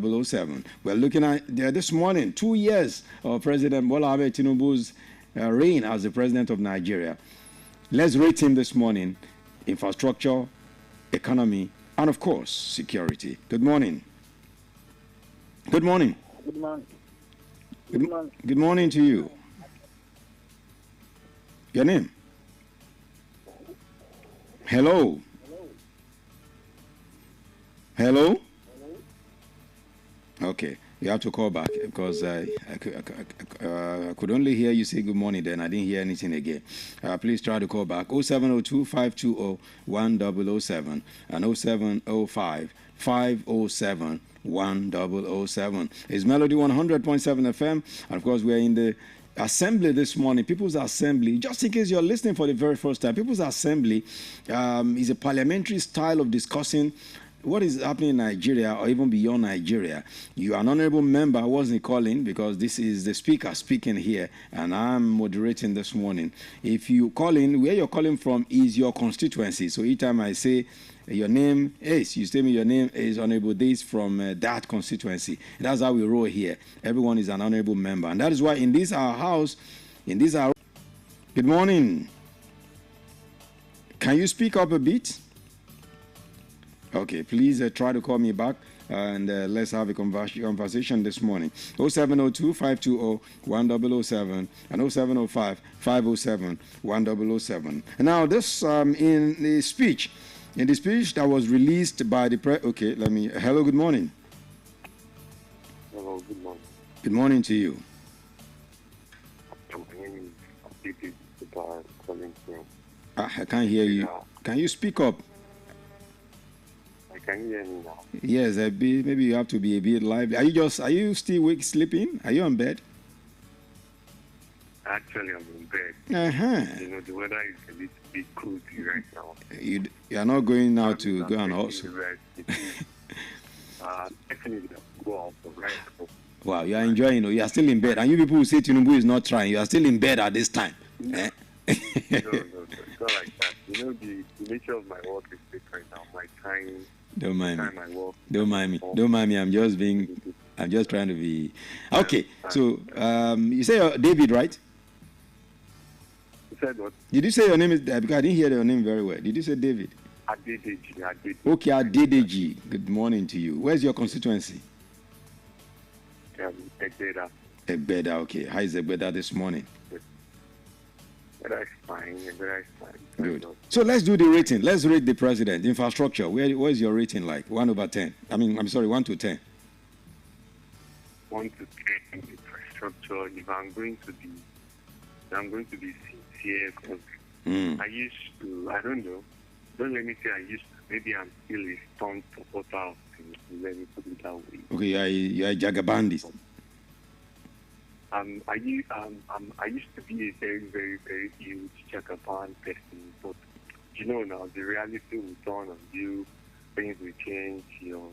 1007. We're looking at this morning, 2 years of President Bola Ahmed Tinubu's reign as the president of Nigeria. Let's rate him this morning: infrastructure, economy, and of course, security. Good morning. Good morning. Good morning. Good morning to you. Your name? Hello. Hello? Okay, you have to call back because I could only hear you say good morning, then I didn't hear anything again. Please try to call back 0702-520-1007 and 0705-507-1007. It's Melody 100.7 FM, and of course we are in the assembly this morning. People's Assembly, just in case you're listening for the very first time, People's Assembly is a parliamentary style of discussing what is happening in Nigeria or even beyond Nigeria. You are an honorable member. I wasn't calling because this is the speaker speaking here and I'm moderating this morning. If you call in, where you're calling from is your constituency. So each time I say your name is, you tell me your name is Honorable This from that constituency. That's how we roll here. Everyone is an honorable member. And that is why in this our house, good morning. Can you speak up a bit? Okay, please try to call me back and let's have a conversation this morning. 0702-520-1007 and 0705-507-1007. And now this in the speech that was released by the hello, good morning. Hello, good morning. Good morning to you. My name is calling from. I can't hear you. Can you speak up? Can you hear me now? Yes, maybe you have to be a bit lively. Are you still sleeping? Are you on bed? Actually, I'm in bed. You know, the weather is a little bit cozy right now. You are not going now to go and also. Definitely go out for right now. Wow, you are enjoying. You are still in bed. And you people who say Tinubu is not trying, you are still in bed at this time. No, it's not like that. You know, the nature of my work is different now. My time. Don't mind me. Don't mind me. I'm just trying to be. Okay. So you say David, right? You said what? Did you say your name is? Because I didn't hear your name very well. Did you say David? Adedeji. Okay, Adedeji. Good morning to you. Where's your constituency? Egbeda. Egbeda. Okay. How is Egbeda this morning? Egbeda is fine. Good. So let's do the rating. Let's rate the president. Infrastructure. Where's your rating like? 1/10. I'm sorry, 1 to 10. 1 to 10 infrastructure. If I'm going to be sincere because I used to. I don't know. Don't let me say I used to. Maybe I'm still a strong supporter of things. Let me put it that way. Okay, you're a Jagabandist. I used to be a very, very, very huge Jagaban person, but you know now the reality will dawn on you. Things will change. Your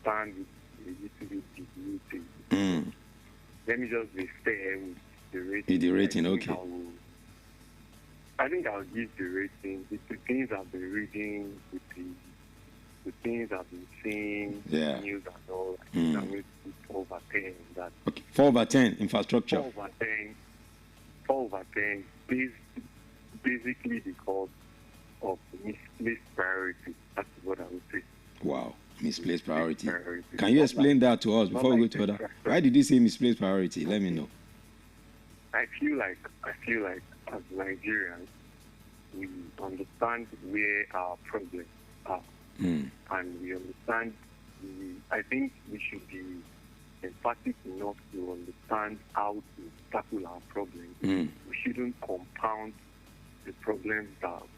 stand will be a little bit diluted. Let me just be fair with the rating. The rating, okay. I think I'll give the rating. With the things I've been reading, with the things I've been seeing, news and all, I think I'm going to put 4/10 that. Okay, 4/10 infrastructure. 4/10, basically because of misplaced priority. That's what I would say. Wow, misplaced priority. Can you explain that to us before we go to other? Why did you say misplaced priority? Let me know. I feel like as Nigerians, we understand where our problems are. And we understand, I think we should be emphatic enough to understand how to tackle our problems. We shouldn't compound the problems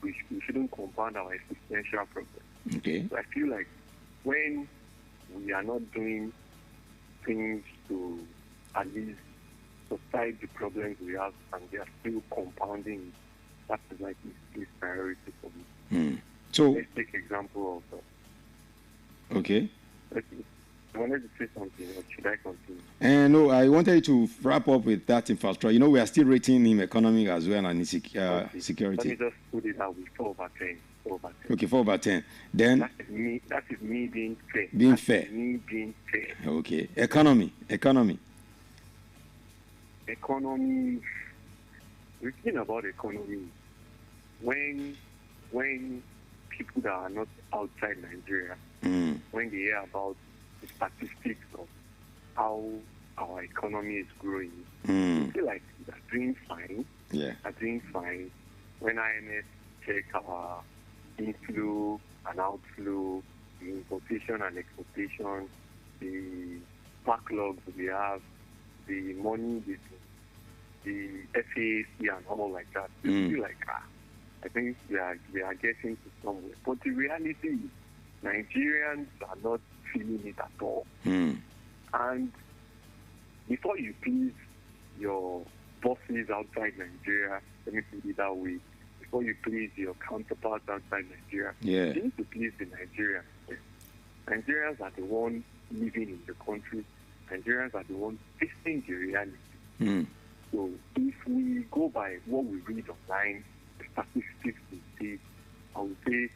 we shouldn't compound our existential problems. Okay. So I feel like when we are not doing things to at least subside the problems we have and they are still compounding, that is like this priority for me. So let's take example of okay. I wanted to say something, or should I continue? No, I wanted to wrap up with that infrastructure. You know, we are still rating him economic as well and security. Let me just put it out with 4/10. Okay, 4/10. Then that is me being fair. Being fair. Me being fair. Okay. Economy. Economy. The thing about economy, when people that are not outside Nigeria, when they hear about the statistics of how our economy is growing, they feel like they're doing fine. Yeah. Are doing fine. When IMF check our inflow and outflow, the importation and exportation, the backlogs we have, the money, the FAC and all like that, they feel like, I think we are getting to somewhere. But the reality is, Nigerians are not feeling it at all. And before you please your bosses outside Nigeria, let me put it that way, before you please your counterparts outside Nigeria, you need to please the Nigerians. Nigerians are the ones living in the country. Nigerians are the ones facing the reality. So if we go by what we read online, the statistics we see, I would say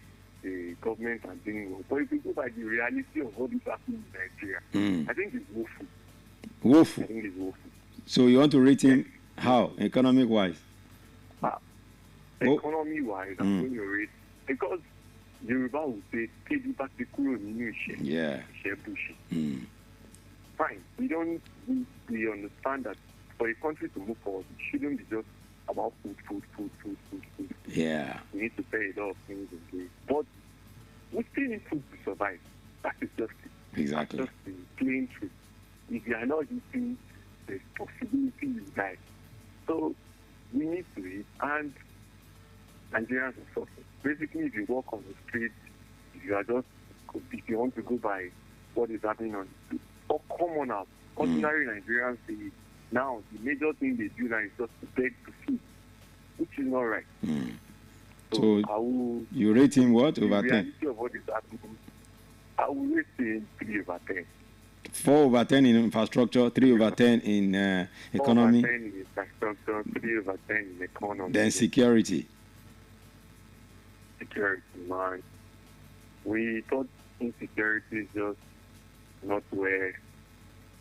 the government are doing well. But if we go by the reality of what is happening in Nigeria, I think it's woeful. Woeful. I think it's woeful. So you want to rate him how, economic-wise? Economy-wise, I'm going to rate, because Yoruba would say, yeah. Fine. We understand that for a country to move forward, it shouldn't be just about food. Yeah. We need to pay it off, things in place. But we still need food to survive. That is just it. Exactly. That's just the plain truth. If you are not eating, there's possibility you die. So we need to eat, and Nigerians are suffering. Basically, if you walk on the street, if you want to go by what is happening on the street, for commoners, ordinary Nigerians, now the major thing they do now is just to beg to feed, which is not right. So you rate him what, over 10? The reality of what is happening, I will rate him 3 over 10. 4 over 10 in infrastructure, 3 over 10 in economy. 4 over 10 in infrastructure, 3 over 10 in economy. Then security. Security, man. We thought insecurity is just not where,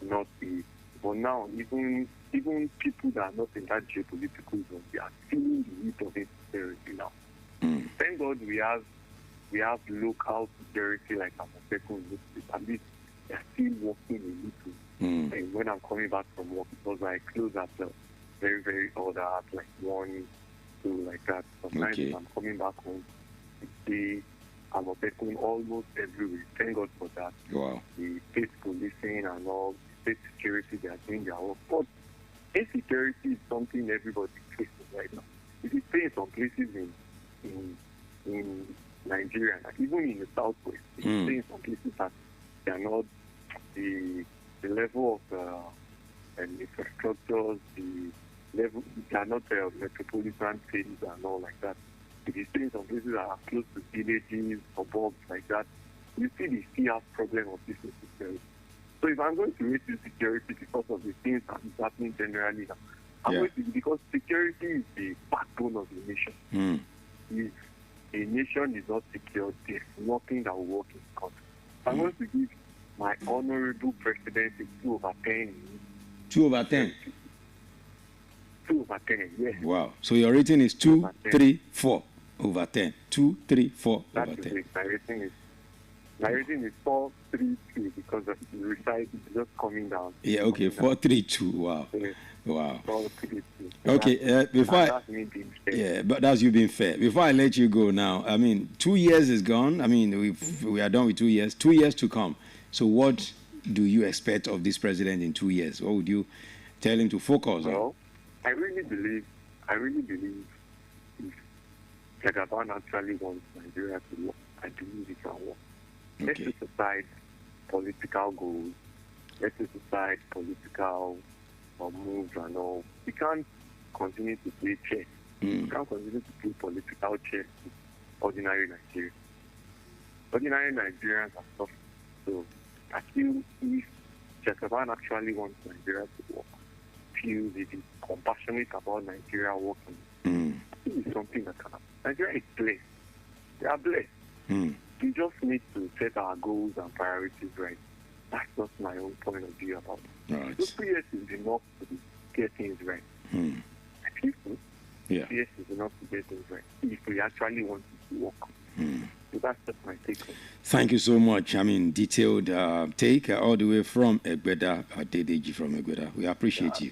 not it. But now, even people that are not in that geopolitical zone, they are feeling the heat of insecurity now. Thank God we have local security like Amotekun. At least they are still working a little. And when I'm coming back from work, because I close at very, very odd at like 1, 2, like that. Sometimes if I'm coming back home, I'm Amotekun almost every week. Thank God for that. Wow. The state policing and all, state security, they are doing their work. But insecurity is something everybody is facing right now. If you stay in some places in Nigeria, like even in the southwest, if you stay in some places that they are not the level of infrastructures, the level, they are not metropolitan cities and all like that. If you stay in some places that are close to villages, suburbs like that, you see they still have problem of this insecurity. So if I'm going to rate insecurity because of the things that is happening generally now, I'm going to, because security is the backbone of the nation. If a nation is not secure, there's nothing that will work in the country. I'm going to give my honorable president a 2 over 10. 2 over 10? 2 over 10, yes. Wow. So your rating is 2, 3, 4 over 10. 2, 3, 4 That's over 10. It. My rating is 4, 3, 2 because of the reside is just coming down. Yeah, okay. 4, 3, 2. Wow. Yes. Wow. 4, 3, 2. Okay, before that's me being fair. Yeah, but that's you being fair. Before I let you go now, I mean, 2 years is gone. I mean, we are done with 2 years. 2 years to come. So what do you expect of this president in 2 years? What would you tell him to focus on? Well, I really believe if Jagaban actually wants Nigeria to work, I believe it can work. Let's set aside political goals. Let's set aside political moves and all. We can't continue to play chess. We can't continue to play political chess with ordinary Nigerians. Ordinary Nigerians are suffering. So I feel if Jagaban actually wants Nigeria to work, feels it is compassionate about Nigeria working, it is something that can happen. Nigeria is blessed. They are blessed. We just need to set our goals and priorities right. That's just my own point of view about it. All right. 2 years is enough to get things right. I think so. Yeah. 2 years is enough to get things right if we actually want it to work. So that's just my take on it. Thank you so much. I mean, detailed take all the way from Egbeda, Dedeji from Egbeda. We appreciate you.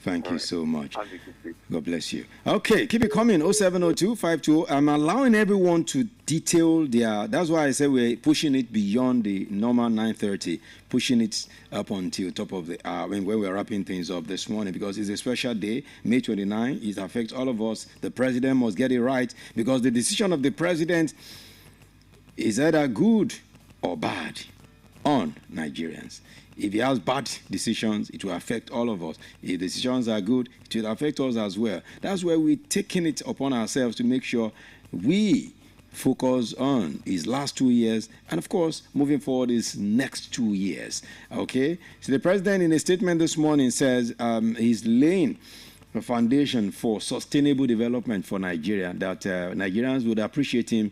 Thank you so much. Have a good day. God bless you. Okay, keep it coming. 0702-520. I'm allowing everyone to detail their. That's why I said we're pushing it beyond the normal 9:30, pushing it up until top of the hour when we're wrapping things up this morning, because it's a special day, May 29. It affects all of us. The president must get it right, because the decision of the president is either good or bad on Nigerians. If he has bad decisions, it will affect all of us. If decisions are good, it will affect us as well. That's why we're taking it upon ourselves to make sure we focus on his last 2 years, and of course, moving forward his next 2 years. Okay? So the president in a statement this morning says he's laying a foundation for sustainable development for Nigeria, that Nigerians would appreciate him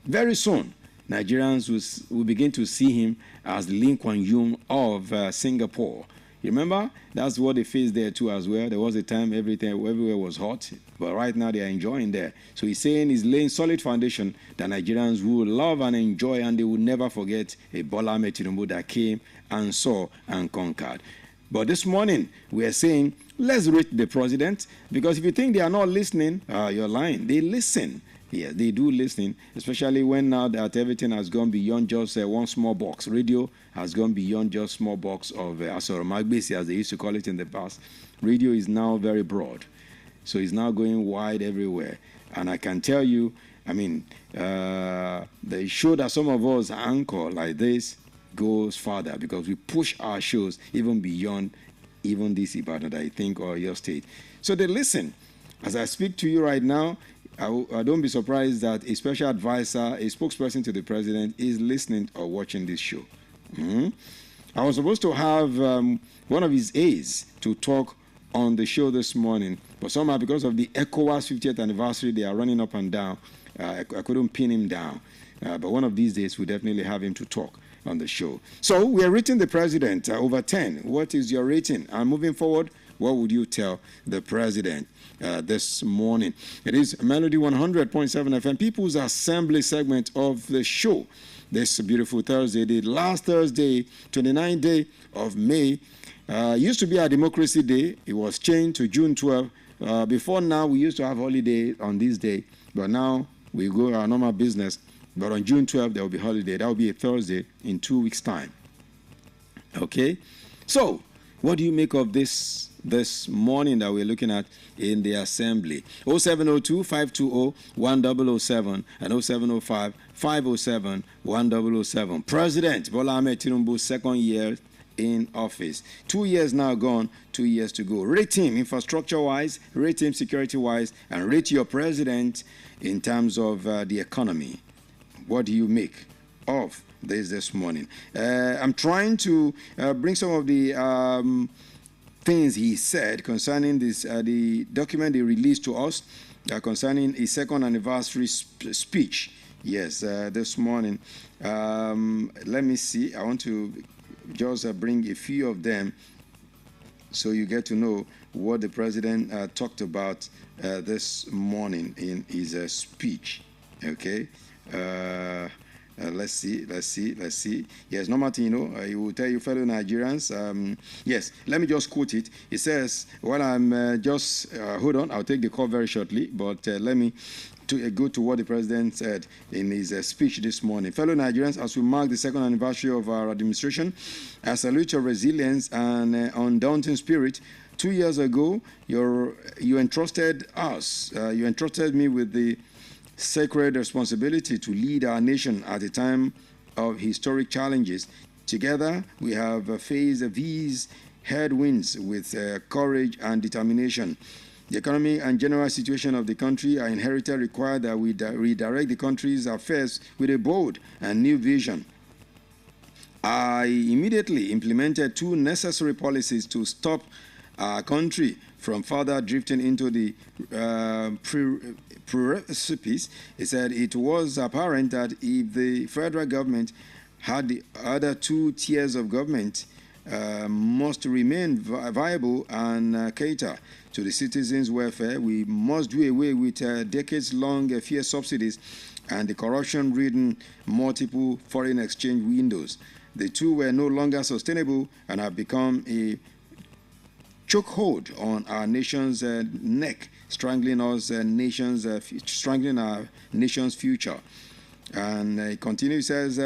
very soon. Nigerians will begin to see him as the Lee Kuan Yew of Singapore. You remember? That's what they faced there too as well. There was a time everywhere was hot, but right now they are enjoying there. So he's saying he's laying solid foundation that Nigerians will love and enjoy, and they will never forget a Bola Ahmed Tinubu that came and saw and conquered. But this morning, we are saying, let's rate the president, because if you think they are not listening, you're lying. They listen. Yes, they do listen, especially when now that everything has gone beyond just one small box. Radio has gone beyond just small box of Magbesi, as they used to call it in the past. Radio is now very broad. So it's now going wide everywhere. And I can tell you, I mean, the show that some of us anchor like this goes further, because we push our shows even beyond even this Ibadan, I think, or your state. So they listen. As I speak to you right now, I don't be surprised that a special advisor, a spokesperson to the president, is listening or watching this show. I was supposed to have one of his aides to talk on the show this morning, but somehow because of the ECOWAS 50th anniversary, they are running up and down. I couldn't pin him down. But one of these days, we'll definitely have him to talk on the show. So we are rating the president over 10. What is your rating? And moving forward, what would you tell the president this morning? It is Melody 100.7 FM, People's Assembly segment of the show. This beautiful Thursday, the last Thursday, 29th day of May. Used to be our Democracy Day. It was changed to June 12. Before now, we used to have holiday on this day, but now we go our normal business. But on June 12th, there will be holiday. That will be a Thursday in 2 weeks' time. Okay? So, what do you make of this morning that we're looking at in the assembly? 0702-520-1007 and 0705-507-1007. President Bola Ahmed Tinubu's second year in office. 2 years now gone, 2 years to go. Rate him infrastructure-wise, rate him security-wise, and rate your president in terms of the economy. What do you make of this morning? I'm trying to bring some of the things he said concerning this, the document he released to us concerning his second anniversary speech. Yes, this morning. Let me see. I want to just bring a few of them so you get to know what the president talked about this morning in his speech. Okay. Let's see. Yes, no matter, he will tell you, fellow Nigerians. Yes, let me just quote it. It says, well, I'm hold on, I'll take the call very shortly, but let me go to what the president said in his speech this morning. Fellow Nigerians, as we mark the second anniversary of our administration, I salute your resilience and undaunting spirit. 2 years ago, you entrusted us, you entrusted me with the sacred responsibility to lead our nation at a time of historic challenges. Together, we have faced these headwinds with courage and determination. The economy and general situation of the country are inherited require that we redirect the country's affairs with a bold and new vision. I immediately implemented 2 necessary policies to stop our country from further drifting into the precipice. He said it was apparent that if the federal government How the other two tiers of government must remain viable and cater to the citizens' welfare. We must do away with decades-long fear subsidies and the corruption-ridden multiple foreign exchange windows. The two were no longer sustainable and have become a chokehold on our nation's neck, strangling our nation's future. And it continues, says,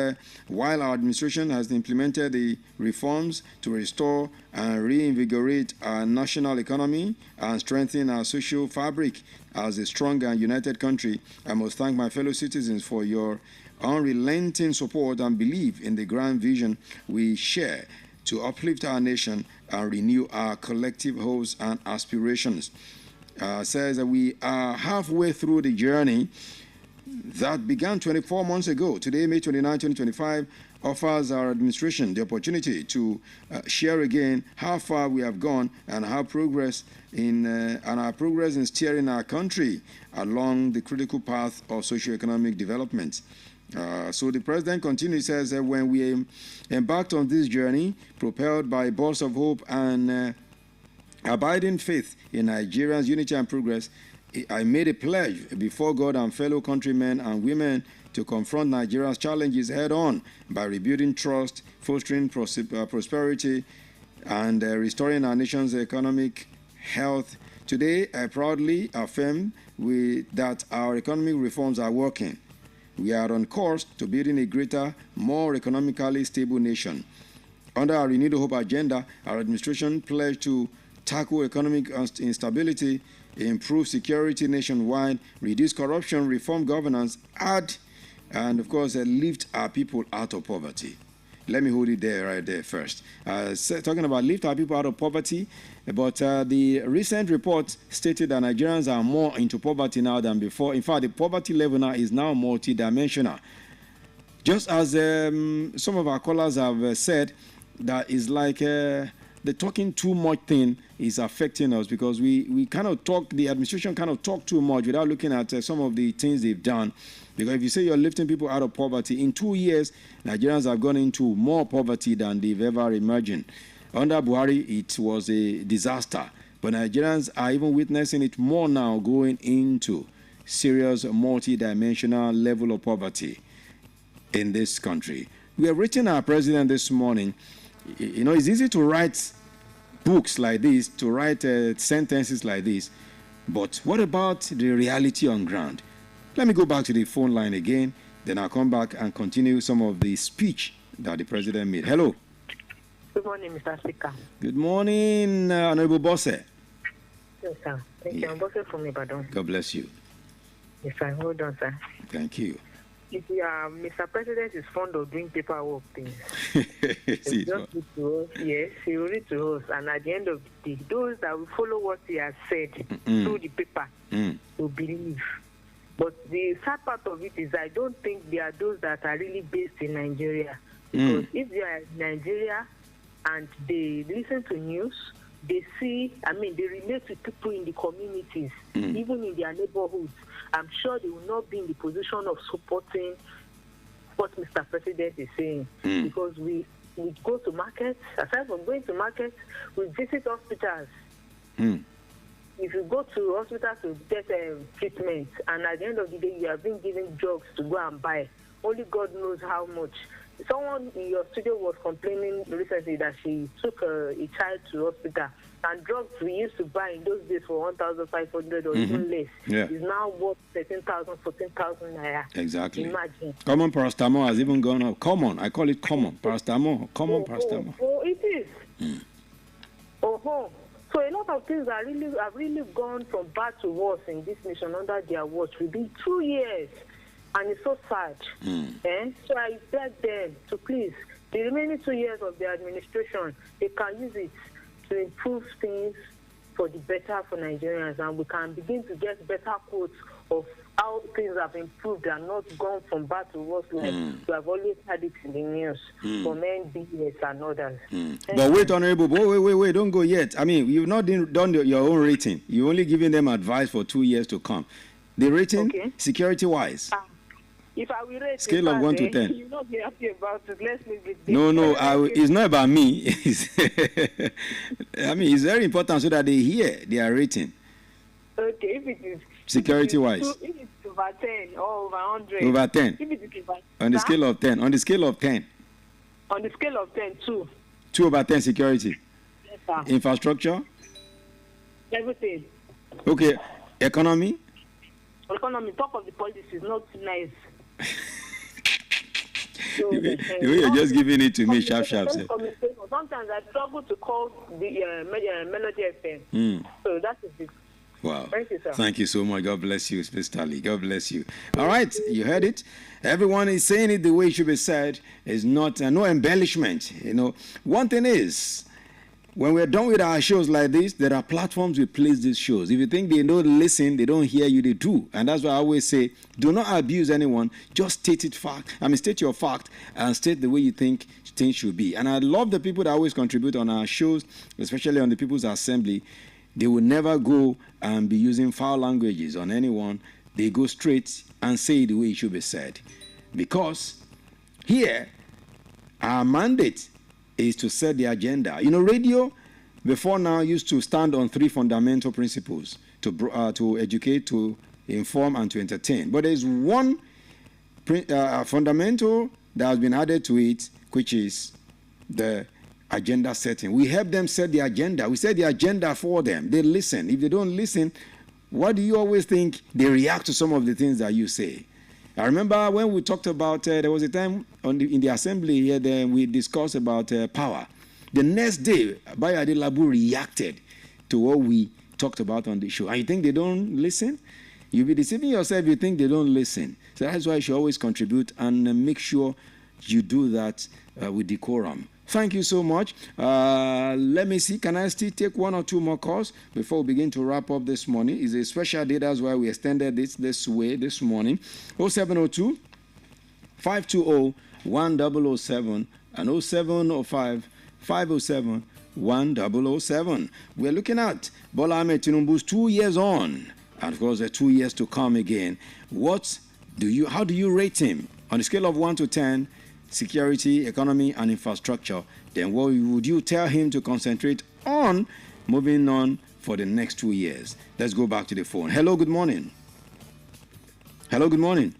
while our administration has implemented the reforms to restore and reinvigorate our national economy and strengthen our social fabric as a strong and united country, I must thank my fellow citizens for your unrelenting support and belief in the grand vision we share to uplift our nation and renew our collective hopes and aspirations. Says that we are halfway through the journey that began 24 months ago. Today, May 29, 2025, offers our administration the opportunity to share again how far we have gone and our progress in steering our country along the critical path of socio-economic development. So the president continues, says that when we embarked on this journey, propelled by a burst of hope and abiding faith in Nigeria's unity and progress, I made a pledge before God and fellow countrymen and women to confront Nigeria's challenges head-on by rebuilding trust, fostering prosperity, and restoring our nation's economic health. Today, I proudly affirm that our economic reforms are working. We are on course to building a greater, more economically stable nation. Under our Renewed Hope agenda, our administration pledged to tackle economic instability, improve security nationwide, reduce corruption, reform governance, and of course, lift our people out of poverty. Let me hold it there, right there first. Talking about lift our people out of poverty, but the recent report stated that Nigerians are more into poverty now than before. In fact, the poverty level now is now multidimensional. Just as some of our callers have said, that is like the talking too much thing is affecting us, because we kind of talk, the administration kind of talk too much without looking at some of the things they've done. Because if you say you're lifting people out of poverty, in 2 years, Nigerians have gone into more poverty than they've ever imagined. Under Buhari, it was a disaster. But Nigerians are even witnessing it more now, going into serious multi-dimensional level of poverty in this country. We have written our president this morning. You know, it's easy to write books like this, to write sentences like this, but what about the reality on ground? Let me go back to the phone line again, then I'll come back and continue some of the speech that the president made. Hello. Good morning, Mr. Speaker. Good morning, Honorable Bosse. Yes, sir. Thank you. I'm Bosse from Ibadan. God bless you. Yes, sir. Hold on, sir. Thank you. Mr. President is fond of doing paperwork things. See, just read to us. Yes, he will read to us. And at the end of the day, those that will follow what he has said through the paper will believe. But the sad part of it is I don't think there are those that are really based in Nigeria. Because if they are in Nigeria and they listen to news, they see, they relate to people in the communities, even in their neighborhoods. I'm sure they will not be in the position of supporting what Mr. President is saying. Because we go to markets. Aside from going to markets, we visit hospitals. If you go to hospitals to get treatment, and at the end of the day, you have been given drugs to go and buy, only God knows how much. Someone in your studio was complaining recently that she took a child to hospital, and drugs we used to buy in those days for 1,500 or even less is now worth 13,000, 14,000 naira. Exactly. Imagine. Common paracetamol has even gone up. Common, I call it common paracetamol. Common paracetamol. Oh, it is. So a lot of things have really gone from bad to worse in this nation under their watch within 2 years. And it's so sad. So I beg them to please, the remaining 2 years of the administration, they can use it to improve things for the better for Nigerians, and we can begin to get better quotes of how things have improved and not gone from bad to worse like we have always had it in the news from NBS and others. But wait, Honorable, wait, don't go yet. You've not done your own rating. You're only giving them advice for 2 years to come. The rating, security-wise? If I will rate Scale of 1 to 10. you'll not be happy about it. Let's leave it. No, it's not about me. I mean, it's very important so that they hear their rating. Okay, if it is security-wise. If it's over 10 or over 100. Over 10. If it is over, on the scale of 10. On the scale of 10. On the scale of 10, 2. 2 over 10 security. Yes, sir. Infrastructure. Everything. Okay. Economy. Talk of the policies, not nice. So, the way you're just giving it to me, sharp. Sometimes I struggle to call the Melody FM. So that is it. Wow. Thank you, sir. Thank you so much. God bless you, especially. God bless you. All right, you heard it. Everyone is saying it the way it should be said. It's not no embellishment. You know, one thing is, when we're done with our shows like this, there are platforms we place these shows. If you think they don't listen, they don't hear you, they do. And that's why I always say, do not abuse anyone. Just state your fact and state the way you think things should be. And I love the people that always contribute on our shows, especially on the People's Assembly. They will never go and be using foul languages on anyone. They go straight and say the way it should be said. Because here, our mandate is to set the agenda. You know, radio before now used to stand on 3 fundamental principles: to educate, to inform, and to entertain. But there's one fundamental that has been added to it, which is the agenda setting. We help them set the agenda. We set the agenda for them. They listen. If they don't listen, what do you always think? They react to some of the things that you say. I remember when we talked about, there was a time in the assembly here, then we discussed about power. The next day, Bayade Labu reacted to what we talked about on the show. And you think they don't listen? You'll be deceiving yourself if you think they don't listen. So that's why you should always contribute and make sure you do that with decorum. Thank you so much. Let me see. Can I still take 1 or 2 more calls before we begin to wrap up this morning? It's a special day. That's why we extended this way this morning. 0702 520 1007 and 0705 507 1007. We're looking at Bola Ahmed Tinubu's 2 years on, and of course, 2 years to come again. How do you rate him on a scale of 1 to 10? Security, economy, and infrastructure, then what would you tell him to concentrate on moving on for the next 2 years? Let's go back to the phone. Hello, good morning. Hello, good morning.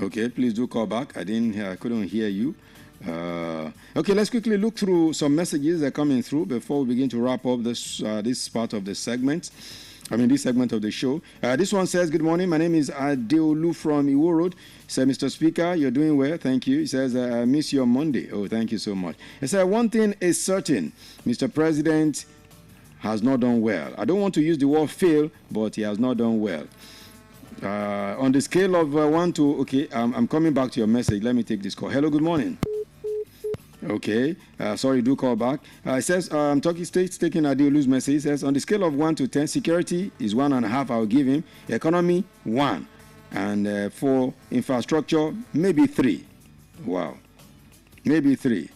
Okay, please do call back. I couldn't hear you. Okay, let's quickly look through some messages that are coming through before we begin to wrap up this part of the segment. This segment of the show. This one says, good morning. My name is Adeolu from Iwo Road. He said, Mr. Speaker, you're doing well. Thank you. He says, I miss you on Monday. Oh, thank you so much. He said, one thing is certain. Mr. President has not done well. I don't want to use the word fail, but he has not done well. On the scale of 1 to... Okay, I'm coming back to your message. Let me take this call. Hello, good morning. Okay, sorry, do call back. It says, Turkey State's taking Adeolu's message. It says, on the scale of 1 to 10, security is 1.5, I'll give him. Economy, 1. And for infrastructure, maybe 3. Wow. Maybe 3.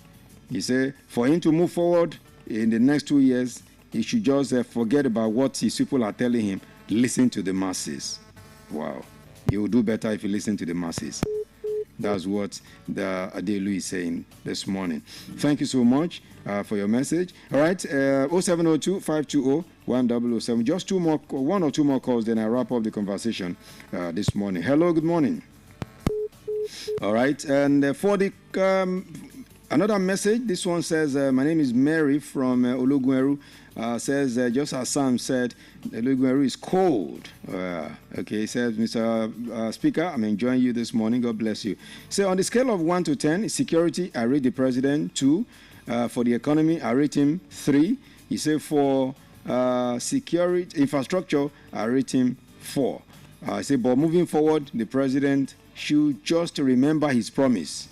He said, for him to move forward in the next 2 years, he should just forget about what his people are telling him. Listen to the masses. Wow. He will do better if you listen to the masses. That's what the Adeolu is saying this morning. Thank you so much for your message. All right, 0702 520 1007. Just 1 or 2 more calls, then I wrap up the conversation this morning. Hello, good morning. All right, and for the another message, this one says, my name is Mary from Ologuneru. Says, just as Sam said, Ologuneru is cold. Okay, he says, Mr. Speaker, I'm enjoying you this morning. God bless you. So on the scale of 1 to 10, security, I rate the president 2. For the economy, I rate him 3. He said for security, infrastructure, I rate him 4. I say, but moving forward, the president should just remember his promise.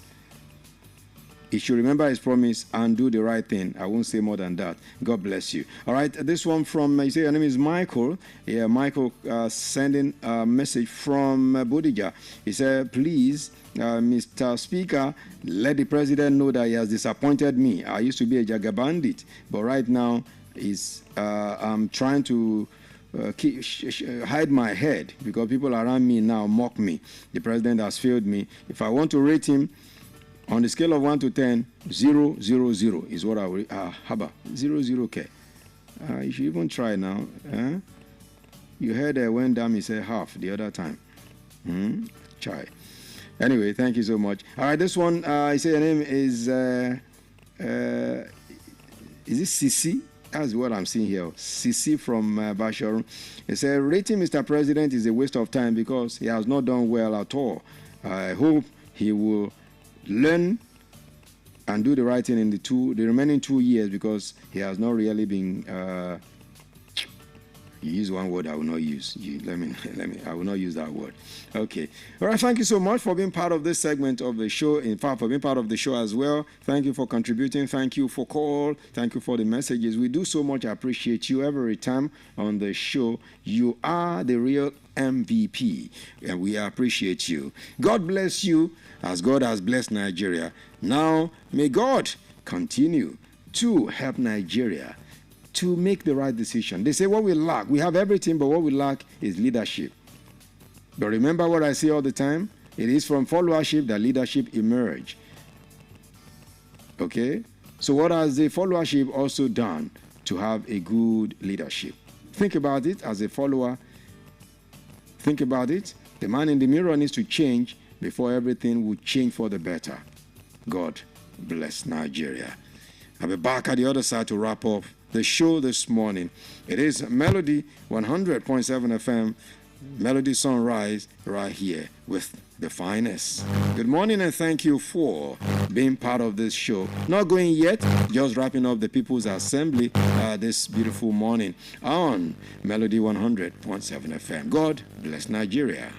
He should remember his promise and do the right thing. I won't say more than that. God bless you. All right, this one from, you say your name is Michael. Yeah, Michael sending a message from Bodija. He said, please, Mr. Speaker, let the president know that he has disappointed me. I used to be a Jaga bandit, but right now I'm trying to hide my head because people around me now mock me. The president has failed me. If I want to rate him on the scale of 1 to 10, 0, 0, 0 is what I will. Haba, 0, 0, okay. You should even try now. You heard when Dami said half the other time. Try. Anyway, thank you so much. All right, this one, I say your name is it Sisi? That's what I'm seeing here. Sisi from Basharum. He said, rating Mr. President is a waste of time because he has not done well at all. I hope he will learn and do the right thing in the remaining 2 years because he has not really been. You use one word I will not use. I will not use that word. Okay. All right. Thank you so much for being part of this segment of the show. In fact, for being part of the show as well. Thank you for contributing. Thank you for call. Thank you for the messages. We do so much appreciate you every time on the show. You are the real MVP, and we appreciate you. God bless you as God has blessed Nigeria. Now, may God continue to help Nigeria to make the right decision. They say what we lack, we have everything, but what we lack is leadership. But remember what I say all the time? It is from followership that leadership emerge. Okay? So what has the followership also done to have a good leadership? Think about it as a follower. Think about it. The man in the mirror needs to change before everything will change for the better. God bless Nigeria. I'll be back at the other side to wrap up the show this morning. It is Melody 100.7 FM, Melody Sunrise, right here with Definest. Good morning and thank you for being part of this show. Not going yet, just wrapping up the People's Assembly this beautiful morning on Melody 100.7 FM. God bless Nigeria.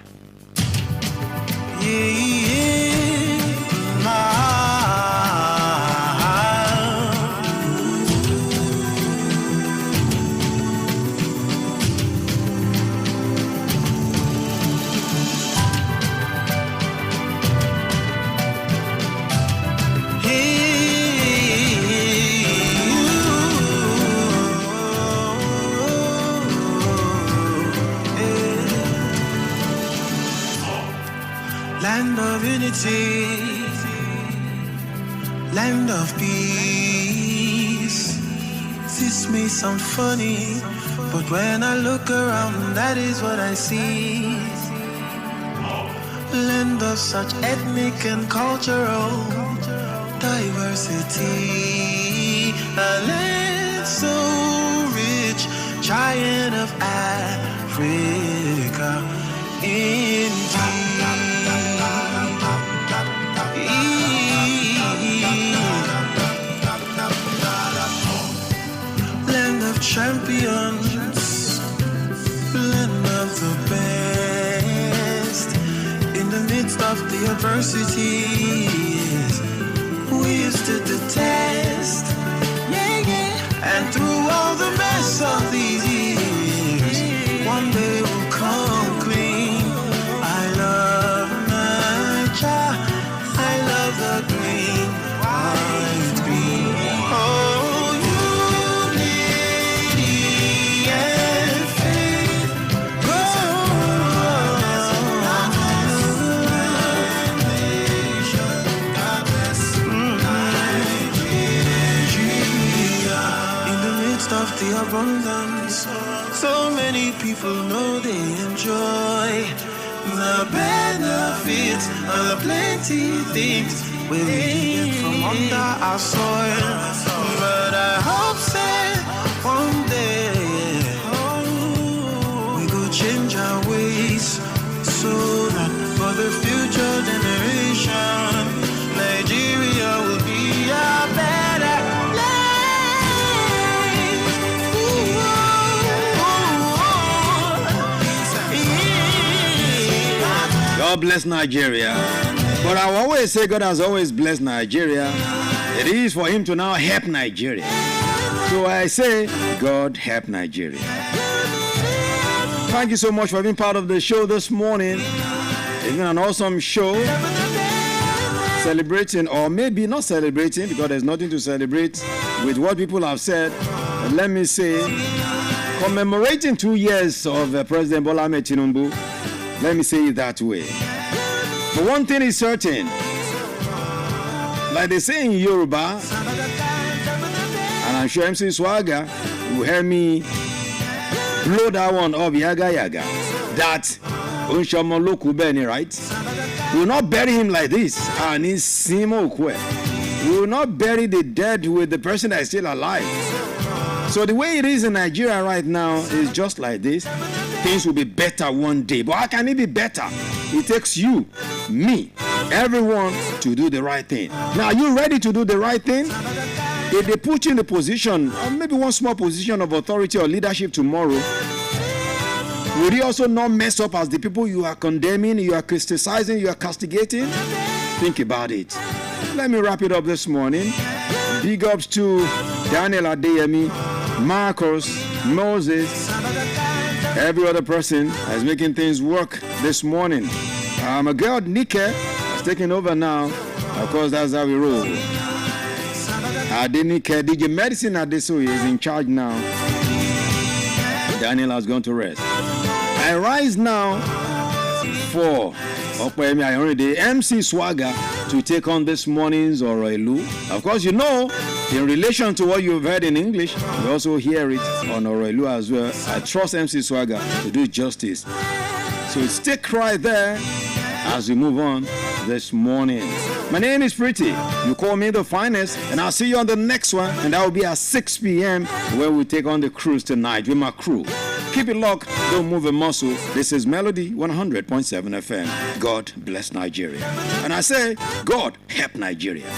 Land of unity, land of peace. This may sound funny, but when I look around, that is what I see. Land of such ethnic and cultural diversity. A land so rich, giant of Africa. Indeed. Land of champions, land of the best. In the midst of the adversities, we stood the test. And through all the mess of these years, one day we'll come clean. I love Nigeria. I love the green, white beam. Oh, unity and faith. God bless Nigeria. In the midst of the abundance, so many people know they enjoy the benefits of the plenty things we get from under our soil. But I hope that one day we go change our ways so that for the future generation, Nigeria will be a better God bless Nigeria. But I always say God has always blessed Nigeria. It is for him to now help Nigeria. So I say, God help Nigeria. Thank you so much for being part of the show this morning. It's been an awesome show. Celebrating, or maybe not celebrating, because there's nothing to celebrate with what people have said. But let me say, commemorating 2 years of President Bola Ahmed Tinubu. Let me say it that way. But one thing is certain, like they say in Yoruba, and I'm sure MC Swagger will hear me blow that one up, yaga yaga, that Unshomoloku Beni, right? We will not bury him like this. And we will not bury the dead with the person that is still alive. So the way it is in Nigeria right now is just like this. Things will be better one day. But how can it be better? It takes you, me, everyone to do the right thing. Now, are you ready to do the right thing? If they put you in the position, or maybe one small position of authority or leadership tomorrow, will you also not mess up as the people you are condemning, you are criticizing, you are castigating? Think about it. Let me wrap it up this morning. Big ups to Daniel Adeyemi, Marcos, Moses, every other person that's making things work this morning. My girl Nike is taking over now. Of course, that's how we roll. Adenike, DJ Medicine Adesoye is in charge now. Daniel has gone to rest. I rise now for the MC Swagger to take on this morning's Oroelu. Of course, you know, in relation to what you've heard in English, you also hear it on Oroelu as well. I trust MC Swagger to do justice. So stick right there as we move on this morning. My name is Pretty. You call me the finest, and I'll see you on the next one, and that will be at 6 p.m. where we take on the cruise tonight with my crew. Keep it locked, don't move a muscle. This is Melody 100.7 FM. God bless Nigeria. And I say, God help Nigeria.